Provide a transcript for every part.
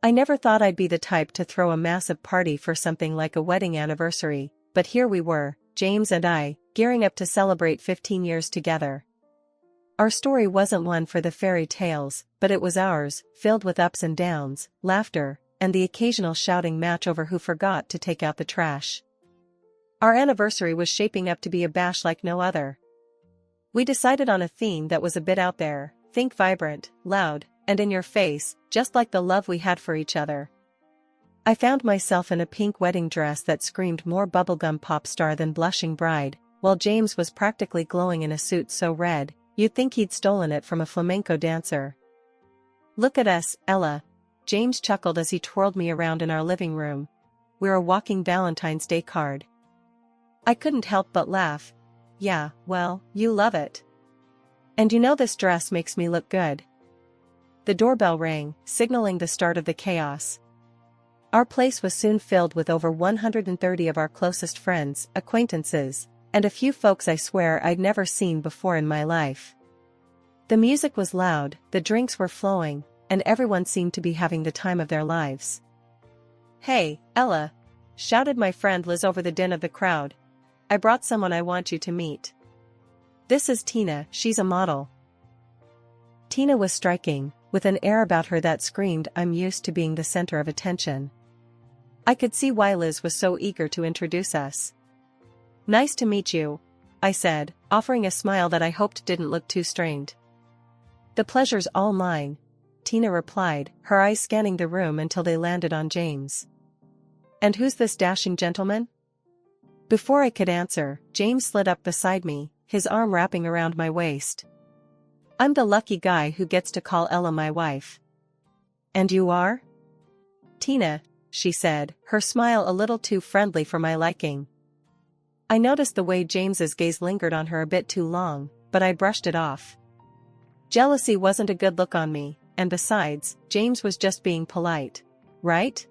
I never thought I'd be the type to throw a massive party for something like a wedding anniversary, but here we were, James and I, gearing up to celebrate 15 years together. Our story wasn't one for the fairy tales, but it was ours, filled with ups and downs, laughter, and the occasional shouting match over who forgot to take out the trash. Our anniversary was shaping up to be a bash like no other. We decided on a theme that was a bit out there, think vibrant, loud, and in your face, just like the love we had for each other. I found myself in a pink wedding dress that screamed more bubblegum pop star than blushing bride, while James was practically glowing in a suit so red, you'd think he'd stolen it from a flamenco dancer. "Look at us, Ella," James chuckled as he twirled me around in our living room. "We're a walking Valentine's Day card." I couldn't help but laugh. "Yeah, well, you love it. And you know this dress makes me look good." The doorbell rang, signaling the start of the chaos. Our place was soon filled with over 130 of our closest friends, acquaintances, and a few folks I swear I'd never seen before in my life. The music was loud, the drinks were flowing, and everyone seemed to be having the time of their lives. "Hey, Ella!" shouted my friend Liz over the din of the crowd. "I brought someone I want you to meet. This is Tina, she's a model." Tina was striking, with an air about her that screamed I'm used to being the center of attention. I could see why Liz was so eager to introduce us. "Nice to meet you," I said, offering a smile that I hoped didn't look too strained. "The pleasure's all mine," Tina replied, her eyes scanning the room until they landed on James. "And who's this dashing gentleman?" Before I could answer, James slid up beside me, his arm wrapping around my waist. "I'm the lucky guy who gets to call Ella my wife." "And you are?" "Tina," she said, her smile a little too friendly for my liking. I noticed the way James's gaze lingered on her a bit too long, but I brushed it off. Jealousy wasn't a good look on me, and besides, James was just being polite, right?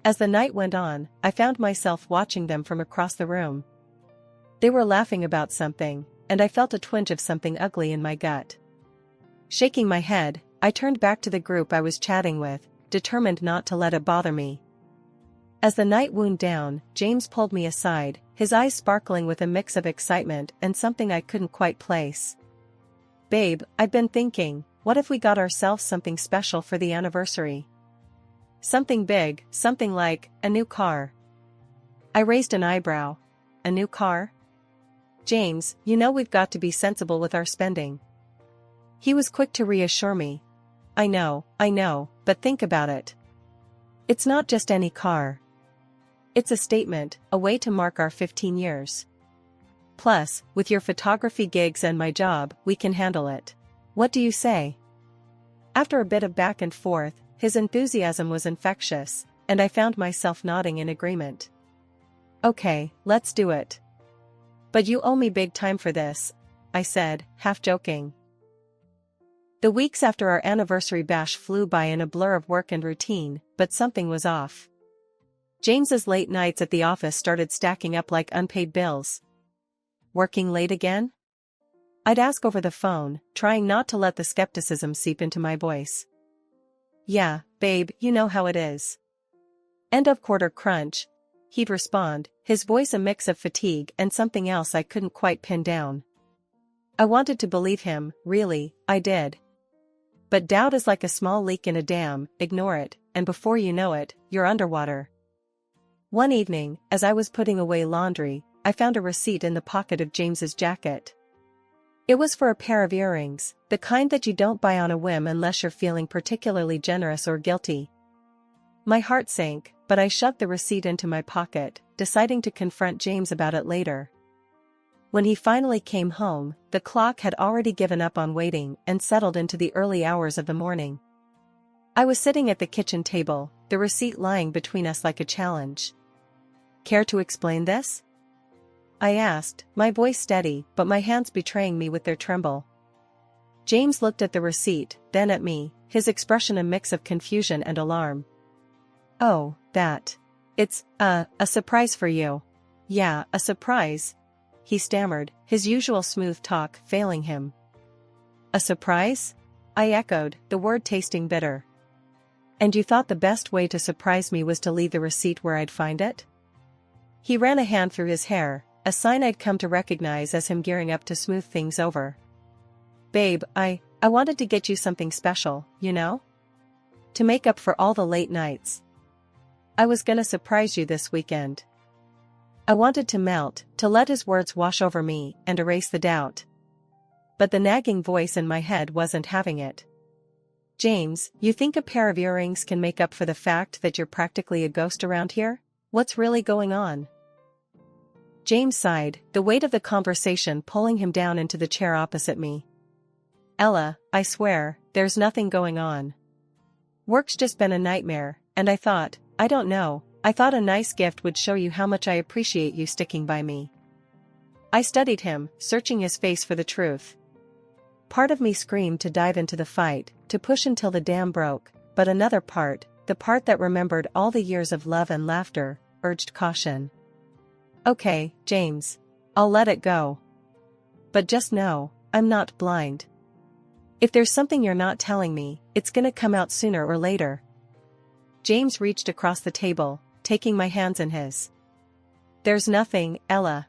As the night went on, I found myself watching them from across the room. They were laughing about something, and I felt a twinge of something ugly in my gut. Shaking my head, I turned back to the group I was chatting with, determined not to let it bother me. As the night wound down, James pulled me aside, his eyes sparkling with a mix of excitement and something I couldn't quite place. "Babe, I've been thinking, what if we got ourselves something special for the anniversary? Something big, something like a new car." I raised an eyebrow. "A new car? James, you know we've got to be sensible with our spending." He was quick to reassure me. I know, but think about it. It's not just any car. It's a statement, a way to mark our 15 years. Plus, with your photography gigs and my job, we can handle it. What do you say?" After a bit of back and forth, his enthusiasm was infectious, and I found myself nodding in agreement. "Okay, let's do it. But you owe me big time for this," I said, half joking. The weeks after our anniversary bash flew by in a blur of work and routine, but something was off. James's late nights at the office started stacking up like unpaid bills. "Working late again?" I'd ask over the phone, trying not to let the skepticism seep into my voice. "Yeah, babe, you know how it is. End of quarter crunch," he'd respond, his voice a mix of fatigue and something else I couldn't quite pin down. I wanted to believe him, really, I did. But doubt is like a small leak in a dam, ignore it, and before you know it, you're underwater. One evening, as I was putting away laundry, I found a receipt in the pocket of James's jacket. It was for a pair of earrings, the kind that you don't buy on a whim unless you're feeling particularly generous or guilty. My heart sank, but I shoved the receipt into my pocket, deciding to confront James about it later. When he finally came home, the clock had already given up on waiting and settled into the early hours of the morning. I was sitting at the kitchen table, the receipt lying between us like a challenge. "Care to explain this?" I asked, my voice steady, but my hands betraying me with their tremble. James looked at the receipt, then at me, his expression a mix of confusion and alarm. "Oh, that. It's, a surprise for you." "Yeah, a surprise," he stammered, his usual smooth talk failing him. "A surprise?" I echoed, the word tasting bitter. And you thought the best way to surprise me was to leave the receipt where I'd find it? He ran a hand through his hair, a sign I'd come to recognize as him gearing up to smooth things over. Babe, I wanted to get you something special, you know? To make up for all the late nights. I was gonna surprise you this weekend. I wanted to melt, to let his words wash over me and erase the doubt. But the nagging voice in my head wasn't having it. James, you think a pair of earrings can make up for the fact that you're practically a ghost around here? What's really going on? James sighed, the weight of the conversation pulling him down into the chair opposite me. Ella, I swear, there's nothing going on. Work's just been a nightmare, and I thought a nice gift would show you how much I appreciate you sticking by me. I studied him, searching his face for the truth. Part of me screamed to dive into the fight, to push until the dam broke, but another part, the part that remembered all the years of love and laughter, urged caution. Okay, James. I'll let it go. But just know, I'm not blind. If there's something you're not telling me, it's gonna come out sooner or later. James reached across the table, taking my hands in his. There's nothing, Ella.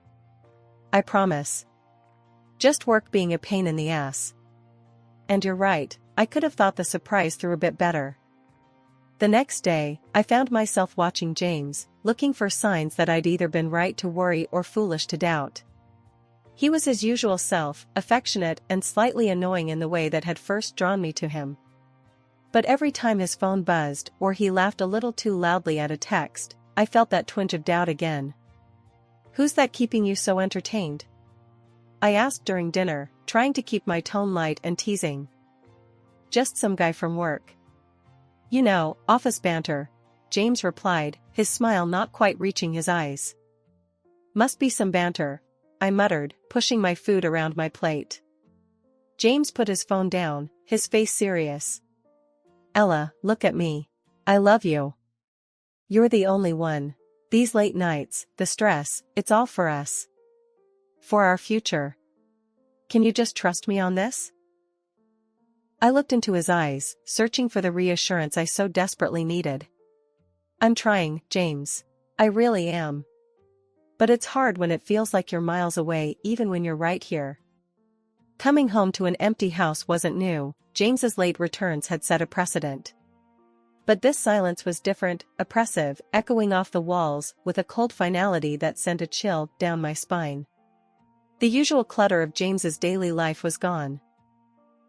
I promise. Just work being a pain in the ass. And you're right, I could have thought the surprise through a bit better. The next day, I found myself watching James, looking for signs that I'd either been right to worry or foolish to doubt. He was his usual self, affectionate and slightly annoying in the way that had first drawn me to him. But every time his phone buzzed or he laughed a little too loudly at a text, I felt that twinge of doubt again. Who's that keeping you so entertained? I asked during dinner, trying to keep my tone light and teasing. Just some guy from work. You know, office banter, James replied, his smile not quite reaching his eyes. Must be some banter, I muttered, pushing my food around my plate. James put his phone down, his face serious. Ella, look at me. I love you. You're the only one. These late nights, the stress, it's all for us. For our future. Can you just trust me on this? I looked into his eyes, searching for the reassurance I so desperately needed. I'm trying, James. I really am. But it's hard when it feels like you're miles away even when you're right here. Coming home to an empty house wasn't new, James's late returns had set a precedent. But this silence was different, oppressive, echoing off the walls with a cold finality that sent a chill down my spine. The usual clutter of James's daily life was gone.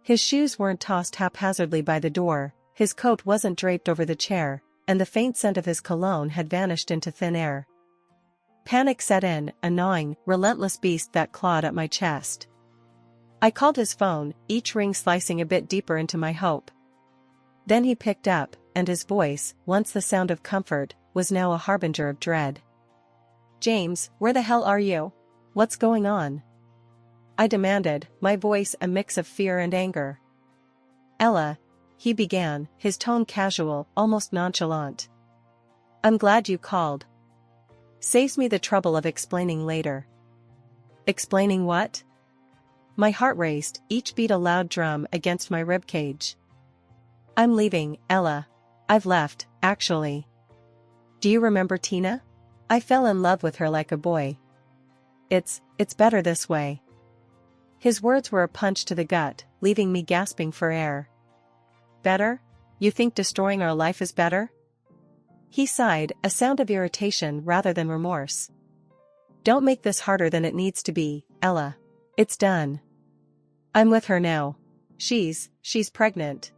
His shoes weren't tossed haphazardly by the door, his coat wasn't draped over the chair, and the faint scent of his cologne had vanished into thin air. Panic set in, a gnawing, relentless beast that clawed at my chest. I called his phone, each ring slicing a bit deeper into my hope. Then he picked up, and his voice, once the sound of comfort, was now a harbinger of dread. James, where the hell are you? What's going on? I demanded, my voice a mix of fear and anger. Ella, he began, his tone casual, almost nonchalant. I'm glad you called. Saves me the trouble of explaining later. Explaining what? My heart raced, each beat a loud drum against my ribcage. I'm leaving, Ella. I've left, actually. Do you remember Tina? I fell in love with her like a boy. It's better this way. His words were a punch to the gut, leaving me gasping for air. Better? You think destroying our life is better? He sighed, a sound of irritation rather than remorse. Don't make this harder than it needs to be, Ella. It's done. I'm with her now. She's pregnant.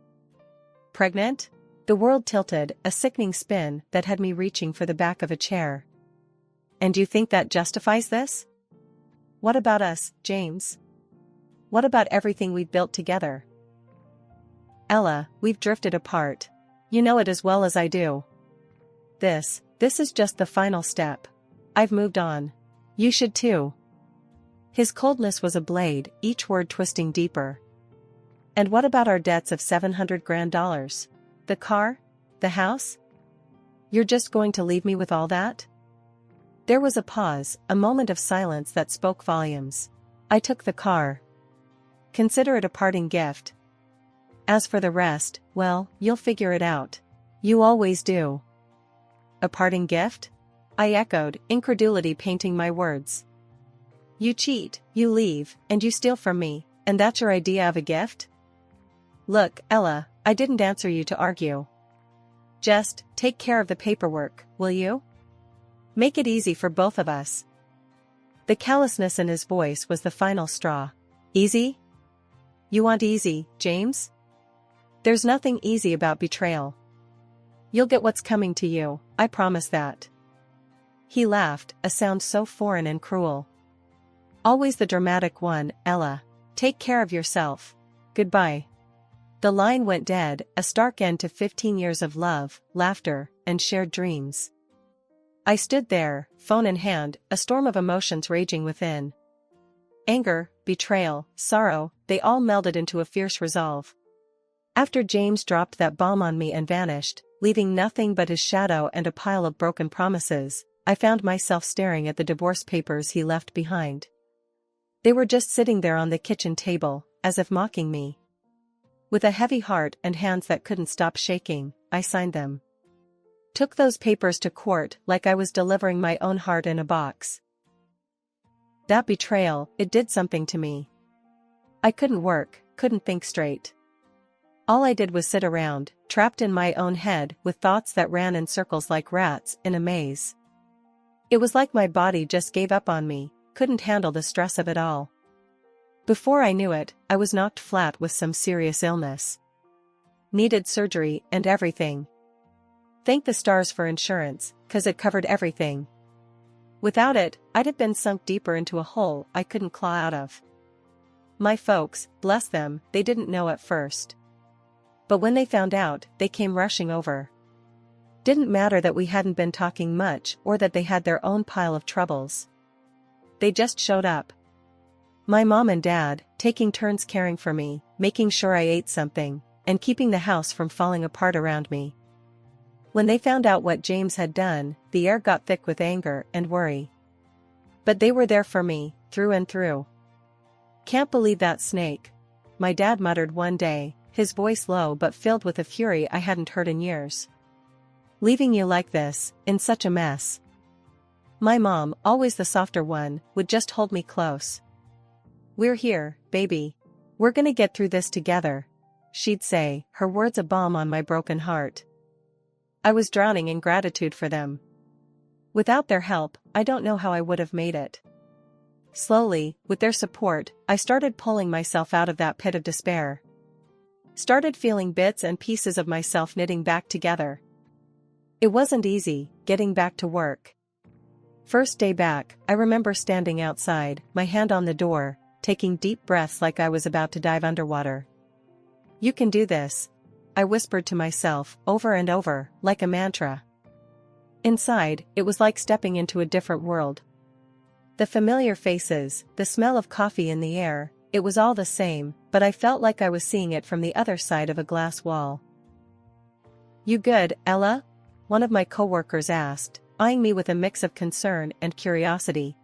Pregnant? The world tilted, a sickening spin that had me reaching for the back of a chair. And you think that justifies this? What about us, James? What about everything we've built together? Ella, we've drifted apart. You know it as well as I do. This is just the final step. I've moved on. You should too. His coldness was a blade, each word twisting deeper. And what about our debts of $700,000? The car? The house? You're just going to leave me with all that? There was a pause, a moment of silence that spoke volumes. I took the car. Consider it a parting gift. As for the rest, well, you'll figure it out. You always do. A parting gift? I echoed, incredulity painting my words. You cheat, you leave, and you steal from me, and that's your idea of a gift? Look, Ella, I didn't answer you to argue. Just, take care of the paperwork, will you? Make it easy for both of us. The callousness in his voice was the final straw. Easy? You want easy, James? There's nothing easy about betrayal. You'll get what's coming to you, I promise that. He laughed, a sound so foreign and cruel. Always the dramatic one, Ella. Take care of yourself. Goodbye. The line went dead, a stark end to 15 years of love, laughter, and shared dreams. I stood there, phone in hand, a storm of emotions raging within. Anger, betrayal, sorrow, they all melded into a fierce resolve. After James dropped that bomb on me and vanished, leaving nothing but his shadow and a pile of broken promises, I found myself staring at the divorce papers he left behind. They were just sitting there on the kitchen table, as if mocking me. With a heavy heart and hands that couldn't stop shaking, I signed them. Took those papers to court like I was delivering my own heart in a box. That betrayal, it did something to me. I couldn't work, couldn't think straight. All I did was sit around, trapped in my own head with thoughts that ran in circles like rats in a maze. It was like my body just gave up on me, couldn't handle the stress of it all. Before I knew it, I was knocked flat with some serious illness. Needed surgery and everything. Thank the stars for insurance, 'cause it covered everything. Without it, I'd have been sunk deeper into a hole I couldn't claw out of. My folks, bless them, they didn't know at first. But when they found out, they came rushing over. Didn't matter that we hadn't been talking much or that they had their own pile of troubles. They just showed up. My mom and dad, taking turns caring for me, making sure I ate something, and keeping the house from falling apart around me. When they found out what James had done, the air got thick with anger and worry. But they were there for me, through and through. Can't believe that snake, my dad muttered one day, his voice low but filled with a fury I hadn't heard in years. Leaving you like this, in such a mess. My mom, always the softer one, would just hold me close. We're here, baby. We're gonna get through this together, she'd say, her words a balm on my broken heart. I was drowning in gratitude for them. Without their help, I don't know how I would have made it. Slowly, with their support, I started pulling myself out of that pit of despair. Started feeling bits and pieces of myself knitting back together. It wasn't easy, getting back to work. First day back, I remember standing outside, my hand on the door, taking deep breaths like I was about to dive underwater. You can do this, I whispered to myself, over and over, like a mantra. Inside, it was like stepping into a different world. The familiar faces, the smell of coffee in the air, it was all the same, but I felt like I was seeing it from the other side of a glass wall. You good, Ella? One of my coworkers asked, eyeing me with a mix of concern and curiosity.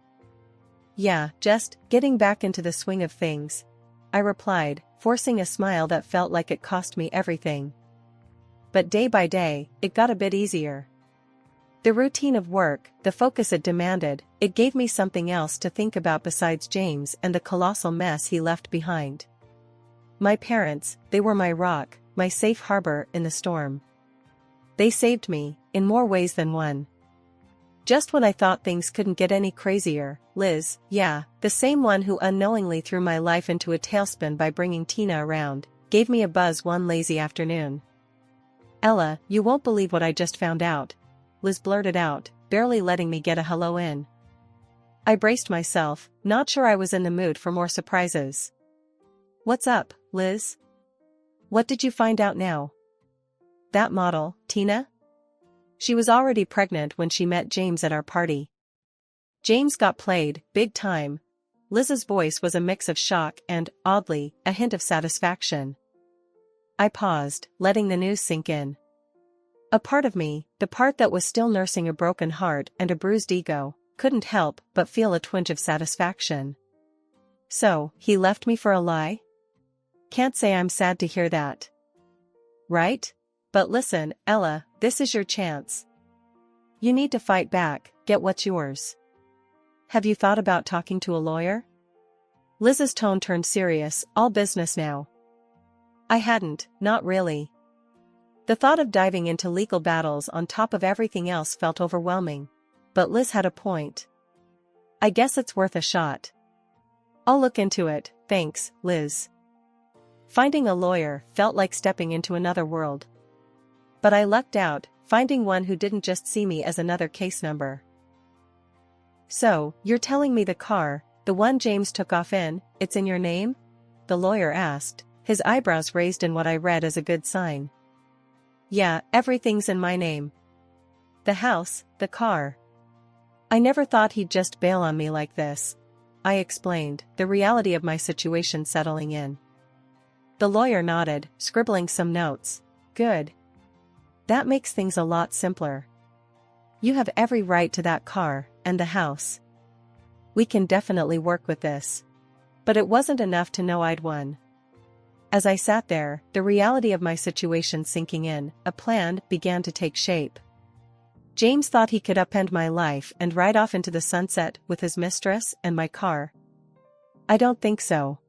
Yeah, just getting back into the swing of things, I replied, forcing a smile that felt like it cost me everything. But day by day, it got a bit easier. The routine of work, the focus it demanded, it gave me something else to think about besides James and the colossal mess he left behind. My parents, they were my rock, my safe harbor in the storm. They saved me, in more ways than one. Just when I thought things couldn't get any crazier, Liz, yeah, the same one who unknowingly threw my life into a tailspin by bringing Tina around, gave me a buzz one lazy afternoon. Ella, you won't believe what I just found out, Liz blurted out, barely letting me get a hello in. I braced myself, not sure I was in the mood for more surprises. What's up, Liz? What did you find out now? That model, Tina? She was already pregnant when she met James at our party. James got played, big time. Liz's voice was a mix of shock and, oddly, a hint of satisfaction. I paused, letting the news sink in. A part of me, the part that was still nursing a broken heart and a bruised ego, couldn't help but feel a twinge of satisfaction. So, he left me for a lie? Can't say I'm sad to hear that. Right? But listen, Ella, this is your chance. You need to fight back, get what's yours. Have you thought about talking to a lawyer? Liz's tone turned serious, all business now. I hadn't, not really. The thought of diving into legal battles on top of everything else felt overwhelming. But Liz had a point. I guess it's worth a shot. I'll look into it, thanks, Liz. Finding a lawyer felt like stepping into another world. But I lucked out, finding one who didn't just see me as another case number. So, you're telling me the car, the one James took off in, it's in your name? The lawyer asked, his eyebrows raised in what I read as a good sign. Yeah, everything's in my name. The house, the car. I never thought he'd just bail on me like this. I explained, the reality of my situation settling in. The lawyer nodded, scribbling some notes. Good. That makes things a lot simpler. You have every right to that car, and the house. We can definitely work with this. But it wasn't enough to know I'd won. As I sat there, the reality of my situation sinking in, a plan began to take shape. James thought he could upend my life and ride off into the sunset with his mistress and my car. I don't think so.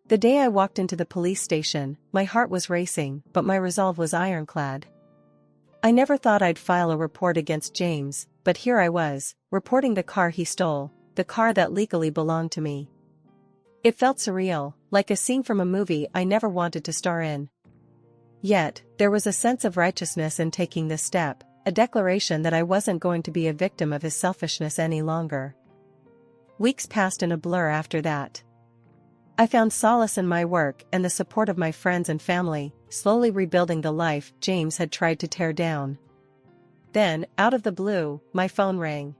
The day I walked into the police station, my heart was racing, but my resolve was ironclad. I never thought I'd file a report against James, but here I was, reporting the car he stole, the car that legally belonged to me. It felt surreal, like a scene from a movie I never wanted to star in. Yet, there was a sense of righteousness in taking this step, a declaration that I wasn't going to be a victim of his selfishness any longer. Weeks passed in a blur after that. I found solace in my work and the support of my friends and family, slowly rebuilding the life James had tried to tear down. Then, out of the blue, my phone rang.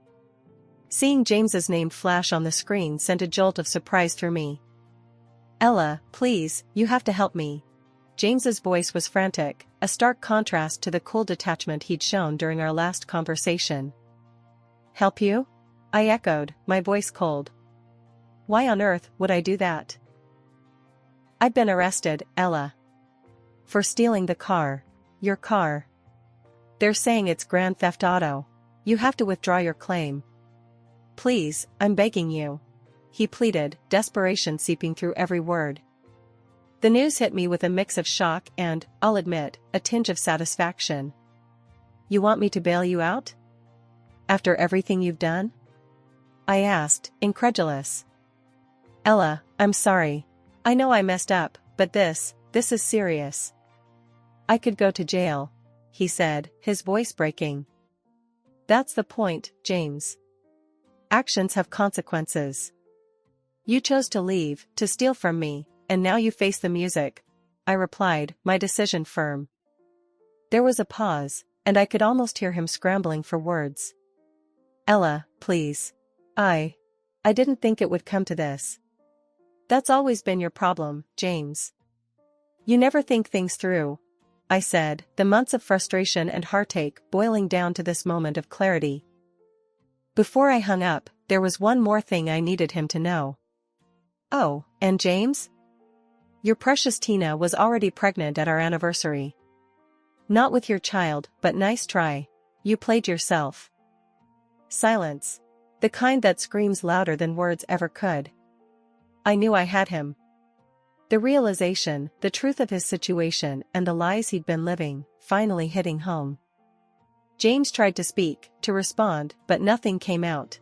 Seeing James's name flash on the screen sent a jolt of surprise through me. Ella, please, you have to help me. James's voice was frantic, a stark contrast to the cool detachment he'd shown during our last conversation. Help you? I echoed, my voice cold. Why on earth would I do that? I've been arrested, Ella. For stealing the car. Your car. They're saying it's Grand Theft Auto. You have to withdraw your claim. Please, I'm begging you. He pleaded, desperation seeping through every word. The news hit me with a mix of shock and, I'll admit, a tinge of satisfaction. You want me to bail you out? After everything you've done? I asked, incredulous. Ella, I'm sorry. I know I messed up, but this is serious. I could go to jail, he said, his voice breaking. That's the point, James. Actions have consequences. You chose to leave, to steal from me, and now you face the music, I replied, my decision firm. There was a pause, and I could almost hear him scrambling for words. Ella, please. I didn't think it would come to this. That's always been your problem, James. You never think things through, I said, the months of frustration and heartache boiling down to this moment of clarity. Before I hung up, there was one more thing I needed him to know. Oh, and James? Your precious Tina was already pregnant at our anniversary. Not with your child, but nice try. You played yourself. Silence. The kind that screams louder than words ever could. I knew I had him. The realization, the truth of his situation and the lies he'd been living, finally hitting home. James tried to speak, to respond, but nothing came out.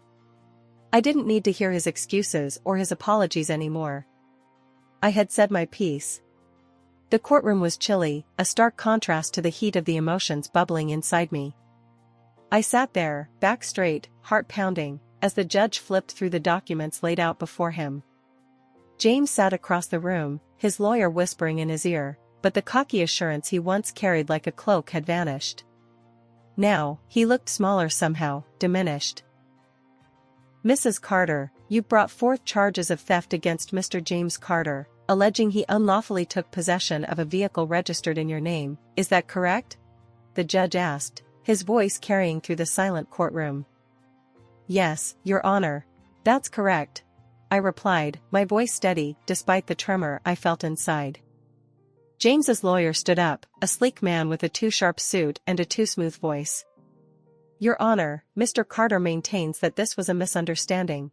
I didn't need to hear his excuses or his apologies anymore. I had said my piece. The courtroom was chilly, a stark contrast to the heat of the emotions bubbling inside me. I sat there, back straight, heart pounding, as the judge flipped through the documents laid out before him. James sat across the room, his lawyer whispering in his ear, but the cocky assurance he once carried like a cloak had vanished. Now, he looked smaller somehow, diminished. Mrs. Carter, you've brought forth charges of theft against Mr. James Carter, alleging he unlawfully took possession of a vehicle registered in your name, is that correct? The judge asked, his voice carrying through the silent courtroom. Yes, Your Honor. That's correct, I replied, my voice steady, despite the tremor I felt inside. James's lawyer stood up, a sleek man with a too-sharp suit and a too-smooth voice. Your Honor, Mr. Carter maintains that this was a misunderstanding.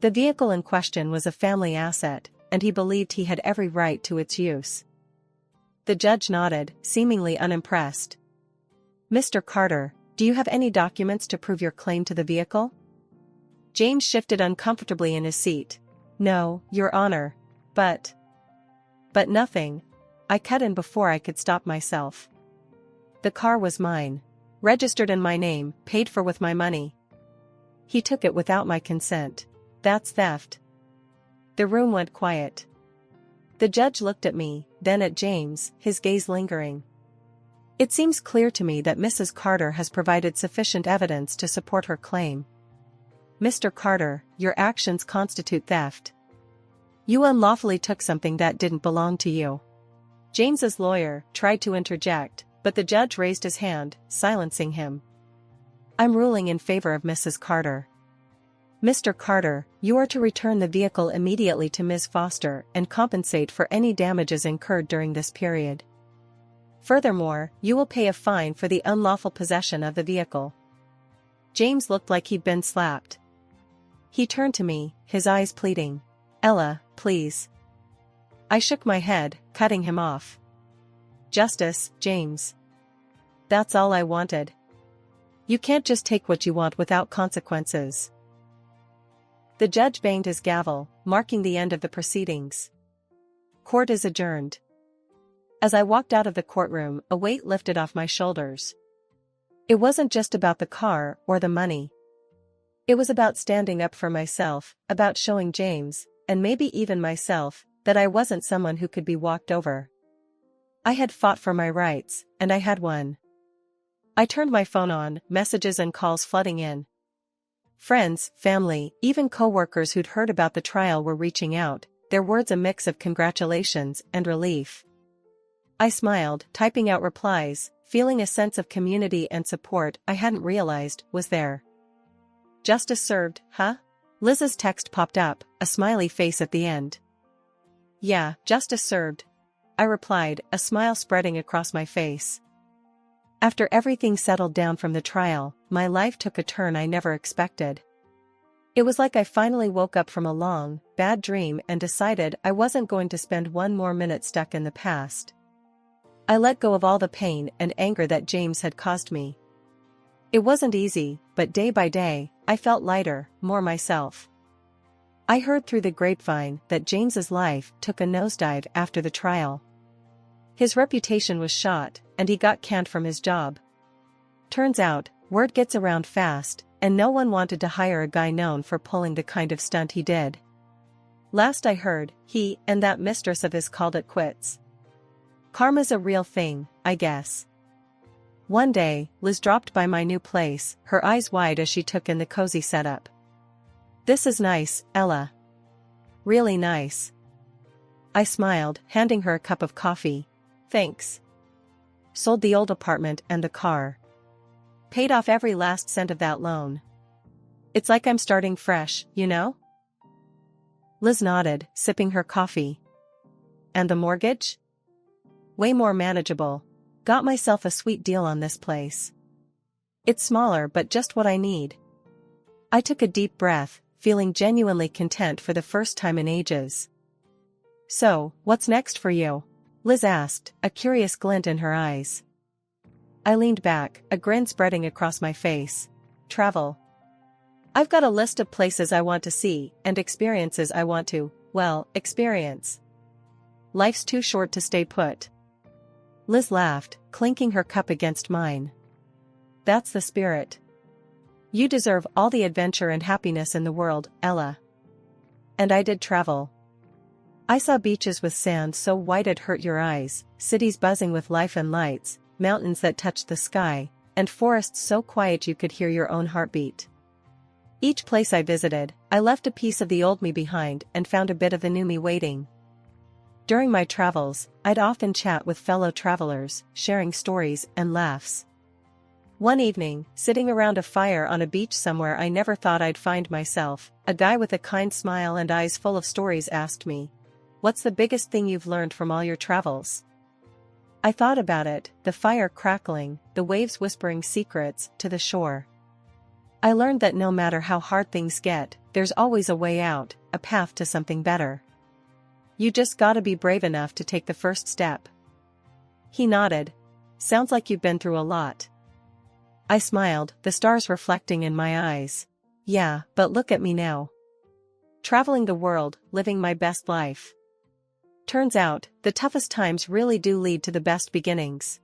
The vehicle in question was a family asset, and he believed he had every right to its use. The judge nodded, seemingly unimpressed. Mr. Carter, do you have any documents to prove your claim to the vehicle? James shifted uncomfortably in his seat. No, Your Honor. But nothing. I cut in before I could stop myself. The car was mine. Registered in my name, paid for with my money. He took it without my consent. That's theft. The room went quiet. The judge looked at me, then at James, his gaze lingering. It seems clear to me that Mrs. Carter has provided sufficient evidence to support her claim. Mr. Carter, your actions constitute theft. You unlawfully took something that didn't belong to you. James's lawyer tried to interject, but the judge raised his hand, silencing him. I'm ruling in favor of Mrs. Carter. Mr. Carter, you are to return the vehicle immediately to Ms. Foster and compensate for any damages incurred during this period. Furthermore, you will pay a fine for the unlawful possession of the vehicle. James looked like he'd been slapped. He turned to me, his eyes pleading. Ella, please. I shook my head, cutting him off. Justice, James. That's all I wanted. You can't just take what you want without consequences. The judge banged his gavel, marking the end of the proceedings. Court is adjourned. As I walked out of the courtroom, a weight lifted off my shoulders. It wasn't just about the car or the money. It was about standing up for myself, about showing James, and maybe even myself, that I wasn't someone who could be walked over. I had fought for my rights, and I had won. I turned my phone on, messages and calls flooding in. Friends, family, even co-workers who'd heard about the trial were reaching out, their words a mix of congratulations and relief. I smiled, typing out replies, feeling a sense of community and support I hadn't realized was there. Justice served, huh? Liz's text popped up, a smiley face at the end. Yeah, justice served. I replied, a smile spreading across my face. After everything settled down from the trial, my life took a turn I never expected. It was like I finally woke up from a long, bad dream and decided I wasn't going to spend one more minute stuck in the past. I let go of all the pain and anger that James had caused me. It wasn't easy, but day by day, I felt lighter, more myself. I heard through the grapevine that James's life took a nosedive after the trial. His reputation was shot, and he got canned from his job. Turns out, word gets around fast, and no one wanted to hire a guy known for pulling the kind of stunt he did. Last I heard, he and that mistress of his called it quits. Karma's a real thing, I guess. One day, Liz dropped by my new place, her eyes wide as she took in the cozy setup. This is nice, Ella. Really nice. I smiled, handing her a cup of coffee. Thanks. Sold the old apartment and the car. Paid off every last cent of that loan. It's like I'm starting fresh, you know? Liz nodded, sipping her coffee. And the mortgage? Way more manageable. Got myself a sweet deal on this place. It's smaller but just what I need. I took a deep breath, feeling genuinely content for the first time in ages. So, what's next for you? Liz asked, a curious glint in her eyes. I leaned back, a grin spreading across my face. Travel. I've got a list of places I want to see, and experiences I want to, well, experience. Life's too short to stay put. Liz laughed, clinking her cup against mine. That's the spirit. You deserve all the adventure and happiness in the world, Ella. And I did travel. I saw beaches with sand so white it hurt your eyes, cities buzzing with life and lights, mountains that touched the sky, and forests so quiet you could hear your own heartbeat. Each place I visited, I left a piece of the old me behind and found a bit of the new me waiting. During my travels, I'd often chat with fellow travelers, sharing stories and laughs. One evening, sitting around a fire on a beach somewhere I never thought I'd find myself, a guy with a kind smile and eyes full of stories asked me, what's the biggest thing you've learned from all your travels? I thought about it, the fire crackling, the waves whispering secrets to the shore. I learned that no matter how hard things get, there's always a way out, a path to something better. You just gotta be brave enough to take the first step. He nodded. Sounds like you've been through a lot. I smiled, the stars reflecting in my eyes. Yeah, but look at me now. Traveling the world, living my best life. Turns out, the toughest times really do lead to the best beginnings.